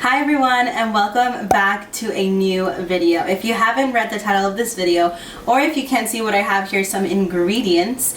Hi everyone, and welcome back to a new video. If you haven't read the title of this video, or if you can't see what I have here, some ingredients,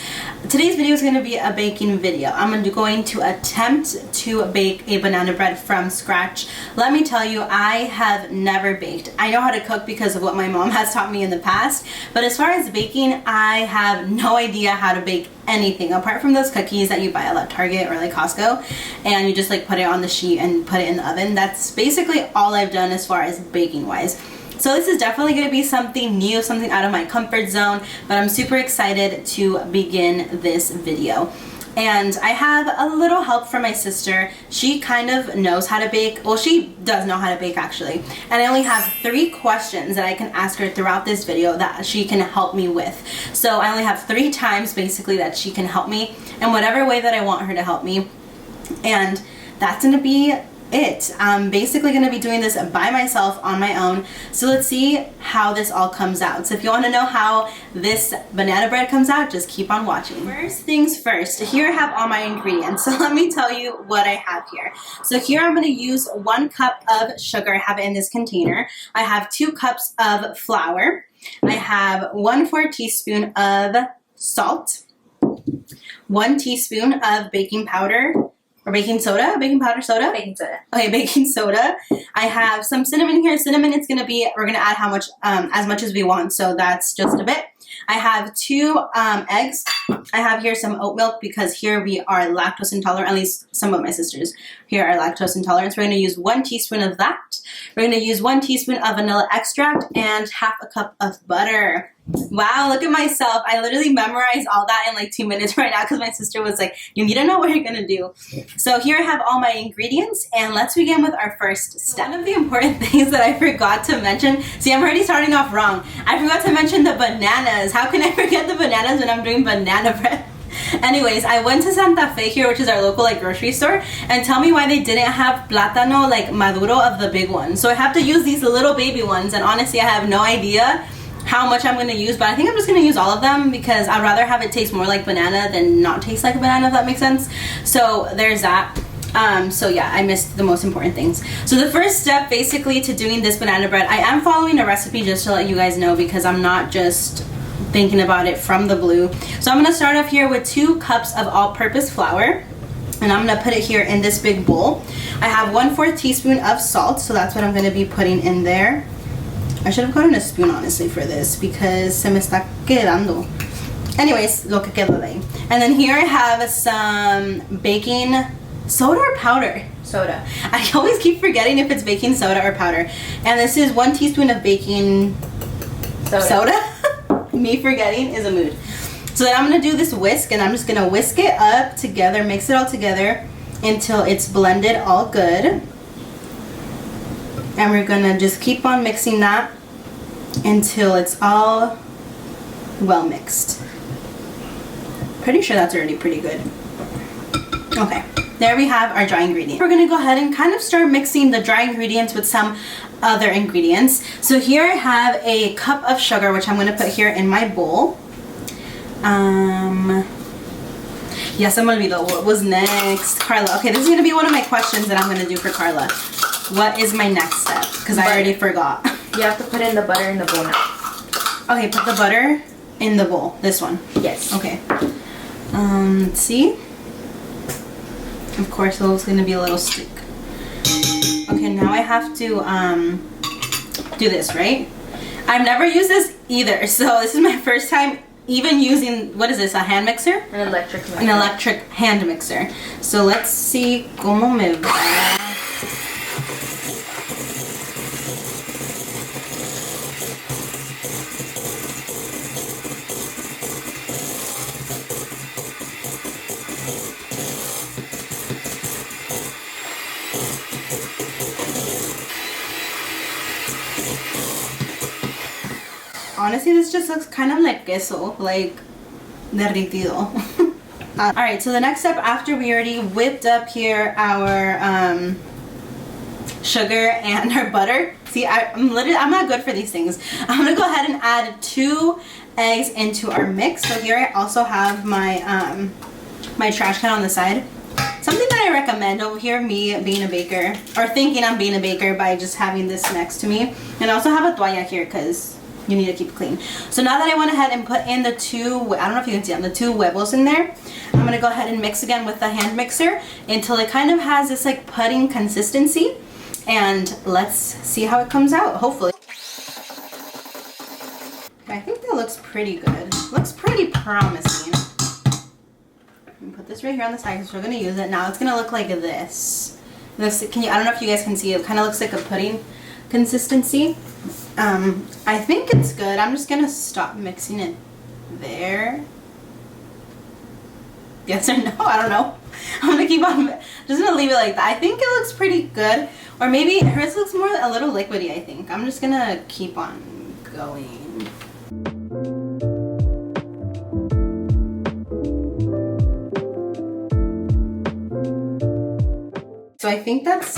today's video is going to be a baking video. I'm going to attempt to bake a banana bread from scratch. Let me tell you, I have never baked. I know how to cook because of what my mom has taught me in the past, but as far as baking, I have no idea how to bake anything apart from those cookies that you buy at Target or like Costco, and you just like put it on the sheet and put it in the oven. That's basically all I've done as far as baking wise. So this is definitely going to be something new, something out of my comfort zone, but I'm super excited to begin this video. And I have a little help from my sister. She kind of knows how to bake. Well, she does know how to bake actually. And I only have 3 questions that I can ask her throughout this video that she can help me with. So I only have 3 times basically that she can help me in whatever way that I want her to help me. And that's gonna be it. I'm basically going to be doing this by myself on my own. So let's see how this all comes out. So if you want to know how this banana bread comes out, just keep on watching. First things first, here I have all my ingredients. So let me tell you what I have here. So here I'm going to use 1 cup of sugar. I have it in this container. I have 2 cups of flour. I have 1/4 teaspoon of salt, 1 teaspoon of baking powder, or baking soda? Baking powder soda? Baking soda. Okay, baking soda. I have some cinnamon here. Cinnamon, we're gonna add how much, as much as we want, so that's just a bit. I have 2 eggs. I have here some oat milk because here we are lactose intolerant, at least some of my sisters here are lactose intolerant. So we're gonna use 1 teaspoon of that. We're gonna use 1 teaspoon of vanilla extract and 1/2 cup of butter. Wow, look at myself. I literally memorized all that in like 2 minutes right now because my sister was like, you need to know what you're gonna do. So here I have all my ingredients, and let's begin with our first step. One of the important things that I forgot to mention, see, I'm already starting off wrong. I forgot to mention the bananas. How can I forget the bananas when I'm doing banana bread? Anyways, I went to Santa Fe here, which is our local like grocery store, and tell me why they didn't have plátano like maduro of the big one. So I have to use these little baby ones, and honestly I have no idea how much I'm going to use, but I think I'm just going to use all of them because I'd rather have it taste more like banana than not taste like a banana, if that makes sense. So there's that. So yeah, I missed the most important things. So the first step basically to doing this banana bread, I am following a recipe just to let you guys know because I'm not just thinking about it from the blue. So I'm going to start off here with 2 cups of all-purpose flour, and I'm going to put it here in this big bowl. I have 1/4 teaspoon of salt, so that's what I'm going to be putting in there. I should have gotten a spoon honestly for this because se me está quedando. Anyways, lo que quedó de ahí. And then here I have some baking soda or powder? Soda. I always keep forgetting if it's baking soda or powder. And this is 1 teaspoon of baking soda. Me forgetting is a mood. So then I'm going to do this whisk, and I'm just going to whisk it up together, mix it all together until it's blended all good. And we're going to just keep on mixing that until it's all well mixed. Pretty sure that's already pretty good. Okay, there we have our dry ingredients. We're going to go ahead and kind of start mixing the dry ingredients with some other ingredients. So here I have a cup of sugar, which I'm going to put here in my bowl. Yes, se me olvidó what was next. Carla. Okay, this is going to be one of my questions that I'm going to do for Carla. What is my next step? Because I already forgot. You have to put in the butter in the bowl now. Okay, put the butter in the bowl. This one. Yes. Okay. Let's see. Of course, it's going to be a little stick. Okay, now I have to do this, right? I've never used this either, so this is my first time even using, what is this, a hand mixer? An electric mixer. An electric hand mixer. So let's see cómo me va. Honestly, this just looks kind of like queso, like derritido. Alright, so the next step after we already whipped up here our sugar and our butter. See, I'm not good for these things. I'm gonna go ahead and add 2 eggs into our mix. So here I also have my my trash can on the side. something that I recommend over here, me being a baker, or thinking I'm being a baker by just having this next to me. And I also have a toalla here because you need to keep it clean. So now that I went ahead and put in the two, I don't know if you can see them, the two huevos in there, I'm going to go ahead and mix again with the hand mixer until it kind of has this like pudding consistency. And let's see how it comes out, hopefully. I think that looks pretty good. Looks pretty promising. Put this right here on the side because we're going to use it. Now it's going to look like this. Can you? I don't know if you guys can see. It kind of looks like a pudding consistency. I think it's good. I'm just going to stop mixing it there. Yes or no? I don't know. I'm going to keep on. Just going to leave it like that. I think it looks pretty good. Or maybe hers looks more a little liquidy, I think. I'm just going to keep on going. So I think that's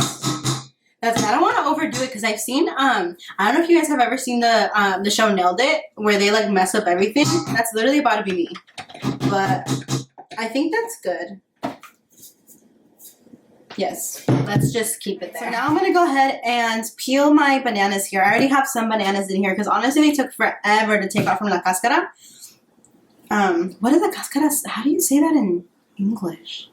I don't want to overdo it because I've seen I don't know if you guys have ever seen the show Nailed It, where they like mess up everything. That's literally about to be me. But I think that's good. Yes, let's just keep it there. So now I'm gonna go ahead and peel my bananas here. I already have some bananas in here because honestly they took forever to take off from la cáscara. What is the cáscara? How do you say that in English?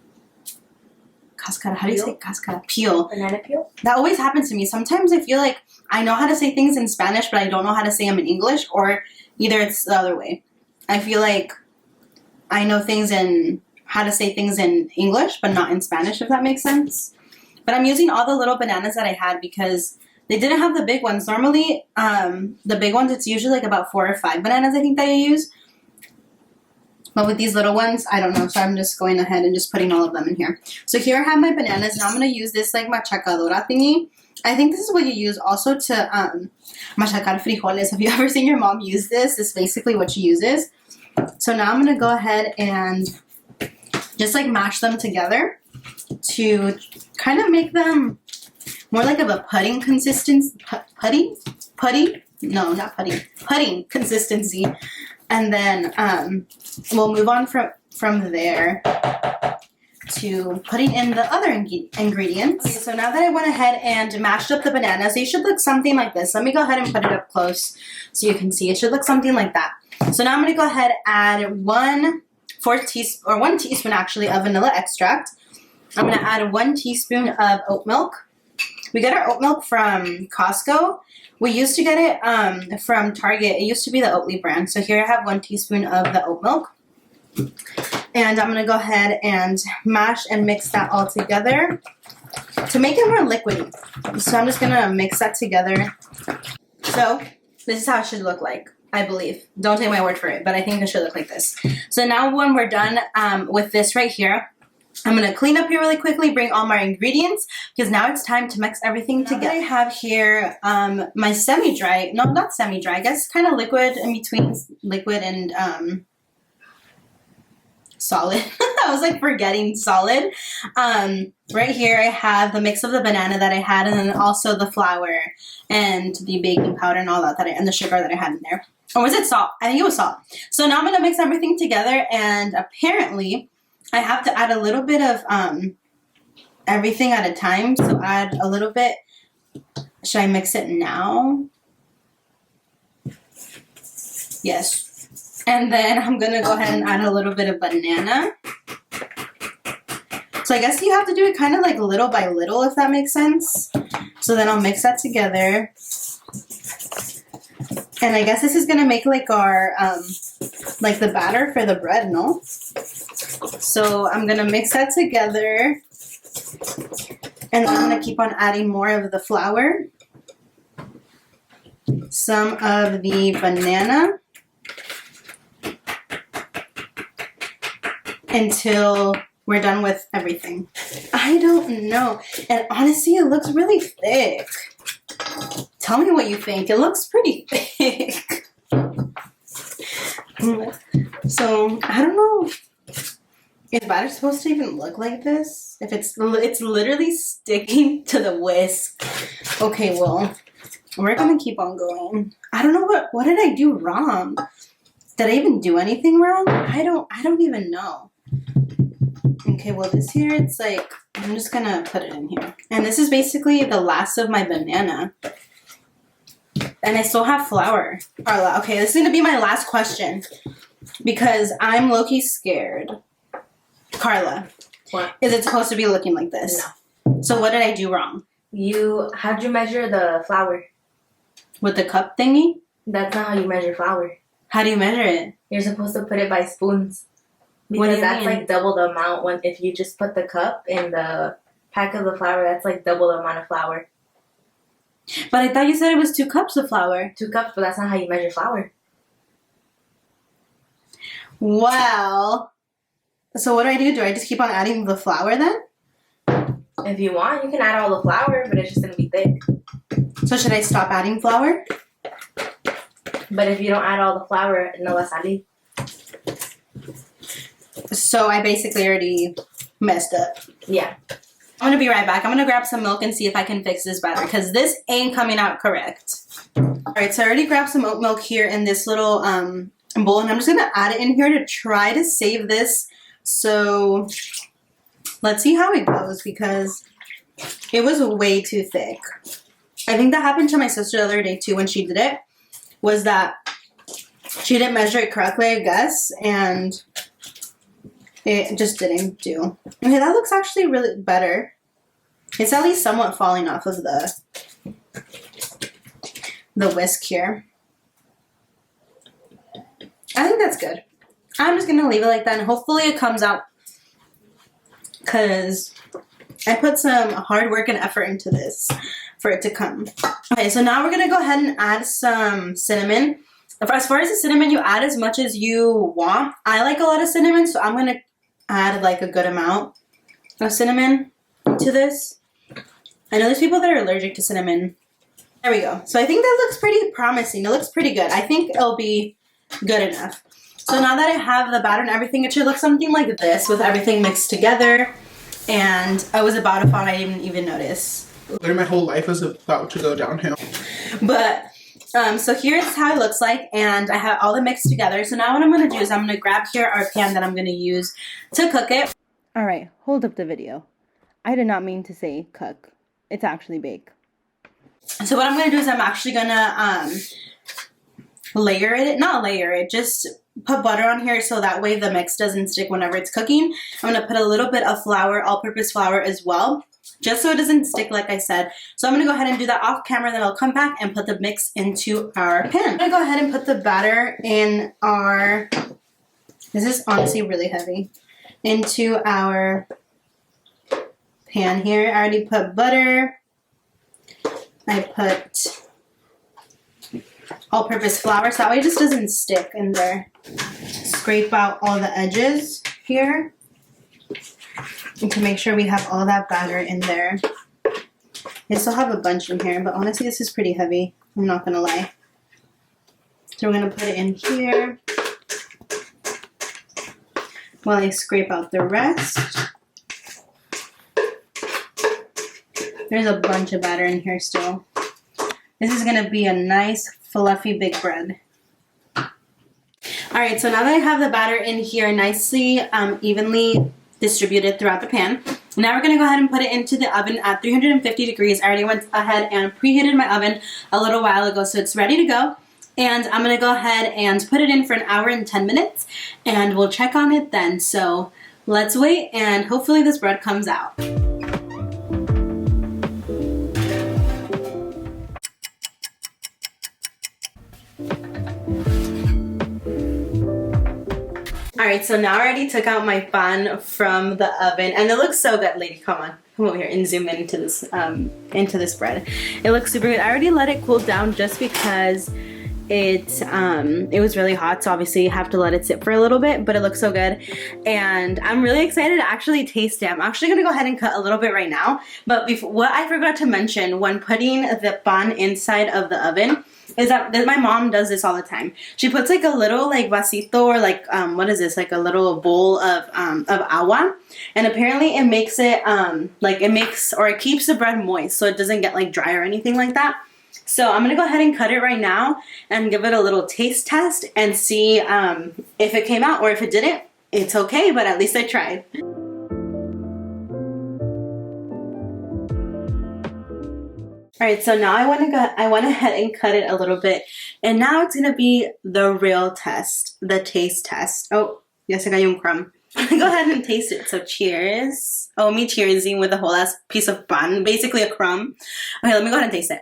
Cáscara. How do you say cáscara? Peel. Banana peel? That always happens to me. Sometimes I feel like I know how to say things in Spanish, but I don't know how to say them in English, or either it's the other way. I feel like I know things in how to say things in English, but not in Spanish, if that makes sense. But I'm using all the little bananas that I had because they didn't have the big ones. Normally, the big ones, it's usually like about 4 or 5 bananas, I think, that I use. But with these little ones, I don't know. So I'm just going ahead and just putting all of them in here. So here I have my bananas. Now I'm going to use this like machacadora thingy. I think this is what you use also to machacar frijoles. Have you ever seen your mom use this? This is basically what she uses. So now I'm going to go ahead and just like mash them together to kind of make them more like of a pudding consistency. Pudding? No, not pudding. Pudding consistency. And then we'll move on from there to putting in the other ingredients. Okay, so now that I went ahead and mashed up the bananas, they should look something like this. Let me go ahead and put it up close so you can see. It should look something like that. So now I'm going to go ahead and add 1 teaspoon actually of vanilla extract. I'm going to add 1 teaspoon of oat milk. We get our oat milk from Costco. We used to get it from Target. It used to be the Oatly brand. So here I have 1 teaspoon of the oat milk. And I'm going to go ahead and mash and mix that all together to make it more liquidy. So I'm just going to mix that together. So this is how it should look like, I believe. Don't take my word for it, but I think it should look like this. So now when we're done with this right here, I'm going to clean up here really quickly, bring all my ingredients, because now it's time to mix everything together. I have here my semi-dry, no, not semi-dry, I guess kind of liquid in between liquid and solid. I was like forgetting solid. Right here I have the mix of the banana that I had, and then also the flour and the baking powder and all that, and the sugar that I had in there. Or was it salt? I think it was salt. So now I'm going to mix everything together, and apparently I have to add a little bit of everything at a time. So add a little bit. Should I mix it now? Yes. And then I'm going to go ahead and add a little bit of banana. So I guess you have to do it kind of like little by little, if that makes sense. So then I'll mix that together. And I guess this is going to make like our, like the batter for the bread, no? So I'm going to mix that together. And I'm going to keep on adding more of the flour. Some of the banana. Until we're done with everything. I don't know. And honestly, it looks really thick. Tell me what you think. It looks pretty thick. So, I don't know. Is batter supposed to even look like this? If it's literally sticking to the whisk. Okay, well, we're gonna keep on going. I don't know what did I do wrong? Did I even do anything wrong? I don't even know. Okay. Okay, well this here, it's like, I'm just gonna put it in here. And this is basically the last of my banana. And I still have flour. Carla, okay, this is gonna be my last question. Because I'm low-key scared. Carla. What? Is it supposed to be looking like this? No. So what did I do wrong? How'd you measure the flour? With the cup thingy? That's not how you measure flour. How do you measure it? You're supposed to put it by spoons. What do Because you that's mean? like double the amount if you just put the cup in the pack of the flour, that's like double the amount of flour. But I thought you said it was 2 cups of flour. 2 cups, but that's not how you measure flour. Well, so what do? Do I just keep on adding the flour then? If you want, you can add all the flour, but it's just gonna be thick. So should I stop adding flour? But if you don't add all the flour, no va a salir. So I basically already messed up. Yeah. I'm gonna be right back. I'm gonna grab some milk and see if I can fix this batter because this ain't coming out correct. All right, so I already grabbed some oat milk here in this little bowl, and I'm just gonna add it in here to try to save this. So let's see how it goes because it was way too thick. I think that happened to my sister the other day too when she did it, was that she didn't measure it correctly, I guess, and it just didn't do. Okay, that looks actually really better. It's at least somewhat falling off of the whisk here. I think that's good. I'm just gonna leave it like that and hopefully it comes out because I put some hard work and effort into this for it to come. Okay, so now we're gonna go ahead and add some cinnamon. As far as the cinnamon, you add as much as you want. I like a lot of cinnamon, so I'm gonna add like a good amount of cinnamon to this. I know there's people that are allergic to cinnamon. There we go. So I think that looks pretty promising. It looks pretty good. I think it'll be good enough. So now that I have the batter and everything, it should look something like this with everything mixed together. And I was about to fall, I didn't even notice. My whole life is about to go downhill. But, so here's how it looks like, and I have all the mixed together. So now what I'm going to do is I'm going to grab here our pan that I'm going to use to cook it. All right, hold up the video. I did not mean to say cook. It's actually bake. So what I'm going to do is I'm actually going to just put butter on here so that way the mix doesn't stick whenever it's cooking. I'm going to put a little bit of flour, all-purpose flour as well, just so it doesn't stick like I said. So I'm going to go ahead and do that off camera, then I'll come back and put the mix into our pan. I'm going to go ahead and put the batter in our, this is honestly really heavy, into our pan here. I already put butter. I put all-purpose flour so that way it just doesn't stick in there. Scrape out all the edges here and to make sure we have all that batter in there. I still have a bunch in here, but honestly this is pretty heavy. I'm not gonna lie. So we're gonna put it in here while I scrape out the rest. There's a bunch of batter in here still. This is gonna be a nice fluffy big bread. Alright, so now that I have the batter in here nicely evenly distributed throughout the pan, now we're going to go ahead and put it into the oven at 350 degrees. I already went ahead and preheated my oven a little while ago, so it's ready to go. And I'm going to go ahead and put it in for an hour and 10 minutes, and we'll check on it then. So let's wait, and hopefully this bread comes out. Alright, so now I already took out my pan from the oven, and it looks so good. Lady, come on. Come over here and zoom in into this bread. It looks super good. I already let it cool down just because it was really hot, so obviously you have to let it sit for a little bit, but it looks so good. And I'm really excited to actually taste it. I'm actually going to go ahead and cut a little bit right now. But what I forgot to mention when putting the pan inside of the oven is that my mom does this all the time. She puts like a little like vasito or like what is this, like a little bowl of agua, and apparently it makes it it keeps the bread moist so it doesn't get like dry or anything like that. So I'm gonna go ahead and cut it right now and give it a little taste test and see if it came out, or if it didn't, it's okay, but at least I tried. All right, so now I went ahead and cut it a little bit, and now it's gonna be the real test, the taste test. Oh, ya se cayó un crumb. Go ahead and taste it. So cheers. Oh, me cheersing with a whole ass piece of bun, basically a crumb. Okay, let me go ahead and taste it.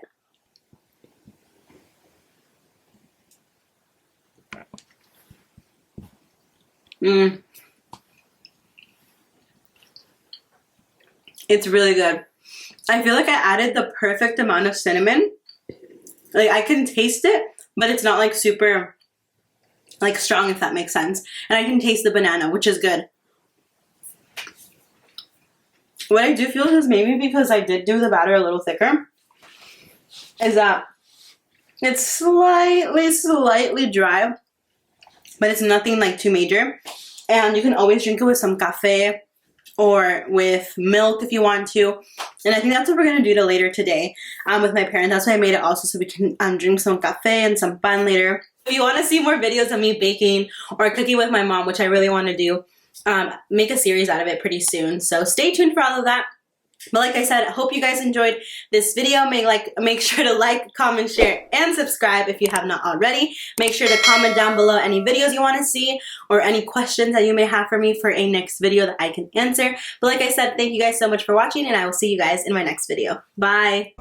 It's really good. I feel like I added the perfect amount of cinnamon. Like, I can taste it, but it's not like super like strong, if that makes sense. And I can taste the banana, which is good. What I do feel is maybe because I did do the batter a little thicker, is that it's slightly dry, but it's nothing like too major. And you can always drink it with some cafe or with milk if you want to. And I think that's what we're going to do later today with my parents. That's why I made it also, so we can drink some cafe and some pan later. If you want to see more videos of me baking or cooking with my mom, which I really want to do, make a series out of it pretty soon. So stay tuned for all of that. But like I said, I hope you guys enjoyed this video. Make sure to like, comment, share, and subscribe if you have not already. Make sure to comment down below any videos you want to see or any questions that you may have for me for a next video that I can answer. But like I said, thank you guys so much for watching, and I will see you guys in my next video. Bye!